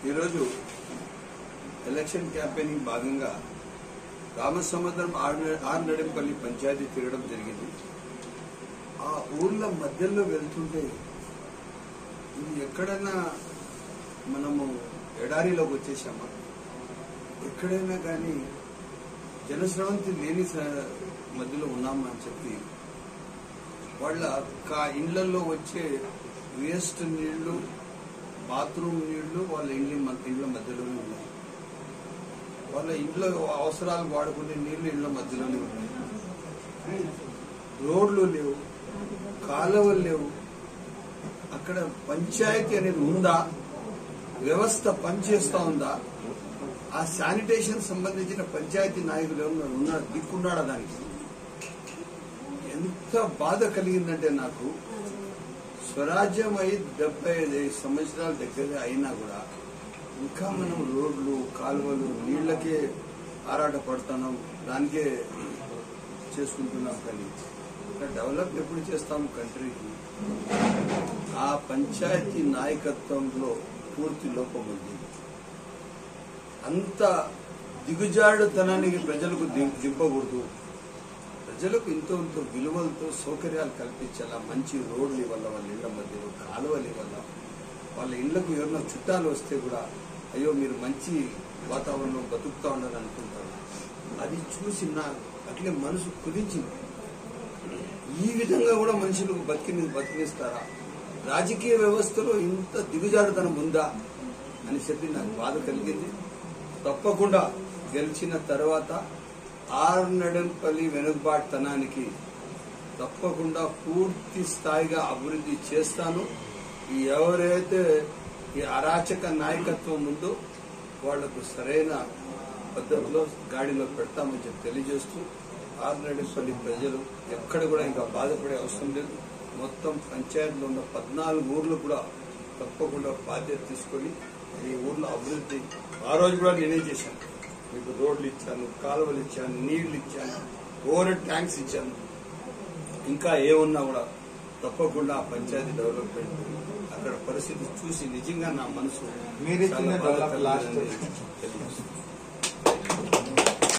ఈరోజు election campaigning భాగంగా రామసముద్రం ఆర్నడింపల్లి పంచాయతీ తిరగడం జరిగింది. ఆ ఊర్ల మధ్యలో వెళ్తుంటే ఇది ఎక్కడైనా మనము ఎడారిలోకి వచ్చేసామా, ఎక్కడైనా కానీ జనస్రవంతి లేని మధ్యలో ఉన్నామా అని చెప్పి వాళ్ళ ఇండ్లలో వచ్చే వేస్ట్ నీళ్లు, బాత్రూమ్ నీళ్లు వాళ్ళ ఇండ్ల మధ్యలోనే ఉన్నాయి. వాళ్ళ ఇంట్లో అవసరాలు వాడుకునే నీళ్లు ఇండ్ల మధ్యలోనే ఉన్నాయి. రోడ్లు లేవు, కాలువలు లేవు. అక్కడ పంచాయతీ అనేది ఉందా? వ్యవస్థ పనిచేస్తా ఉందా? ఆ శానిటేషన్ సంబంధించిన పంచాయతీ నాయకులు ఎవరు దిక్కున్నాడా? దానికి ఎంత బాధ కలిగిందంటే నాకు స్వరాజ్యం అయి 75 సంవత్సరాల దగ్గర అయినా కూడా ఇంకా మనం రోడ్లు, కాలువలు, నీళ్లకే ఆరాట పడుతున్నాం, దానికే చేసుకుంటున్నాం. కానీ డెవలప్ ఎప్పుడు చేస్తాము కంట్రీకి? ఆ పంచాయతీ నాయకత్వంలో పూర్తి లోపం ఉంది. అంత దిగుజాడుతనానికి ప్రజలకు దింపకూడదు. ప్రజలకు ఇంతో విలువలతో సౌకర్యాలు కల్పించాలా. మంచి రోడ్లు ఇవ్వాల, వాళ్ళ ఇళ్ల మధ్యలో కాలువలు ఇవ్వాల. వాళ్ళ ఇళ్లకు ఎవరైనా చుట్టాలు వస్తే కూడా అయ్యో మీరు మంచి వాతావరణంలో బతుకుతా ఉండాలని అనుకుంటారు. అది చూసి అట్లే మనసు కుదించింది. ఈ విధంగా కూడా మనుషులకు బతికినిస్తారా? రాజకీయ వ్యవస్థలో ఇంత దిగుజాడుతనం ఉందా అని చెప్పి నాకు బాధ కలిగింది. తప్పకుండా గెలిచిన తర్వాత ఆర్నడింపల్లి వెనుకబాటుతనానికి తప్పకుండా పూర్తి స్థాయిగా అభివృద్ధి చేస్తాను. ఎవరైతే ఈ అరాచక నాయకత్వం ఉందో వాళ్లకు సరైన పద్ధతిలో గాడిలో పెడతామని చెప్పి తెలియజేస్తూ ఆర్నడింపల్లి ప్రజలు ఎక్కడ కూడా ఇంకా బాధపడే అవసరం లేదు. మొత్తం పంచాయతీలో ఉన్న 14 ఊర్లు కూడా తప్పకుండా బాధ్యత తీసుకొని ఈ ఊర్లో అభివృద్ధి ఆ రోజు కూడా నేనే చేశాను. మీకు రోడ్లు ఇచ్చాను, కాలువలు ఇచ్చాను, నీళ్లు ఇచ్చాను, ఓవర్ ట్యాంక్స్ ఇచ్చాను. ఇంకా ఏమున్నా కూడా తప్పకుండా ఆ పంచాయతీ డెవలప్మెంట్ అక్కడ పరిస్థితి చూసి నిజంగా నా మనసు మీరు చాలా బాగా తెలియజేస్తుంది.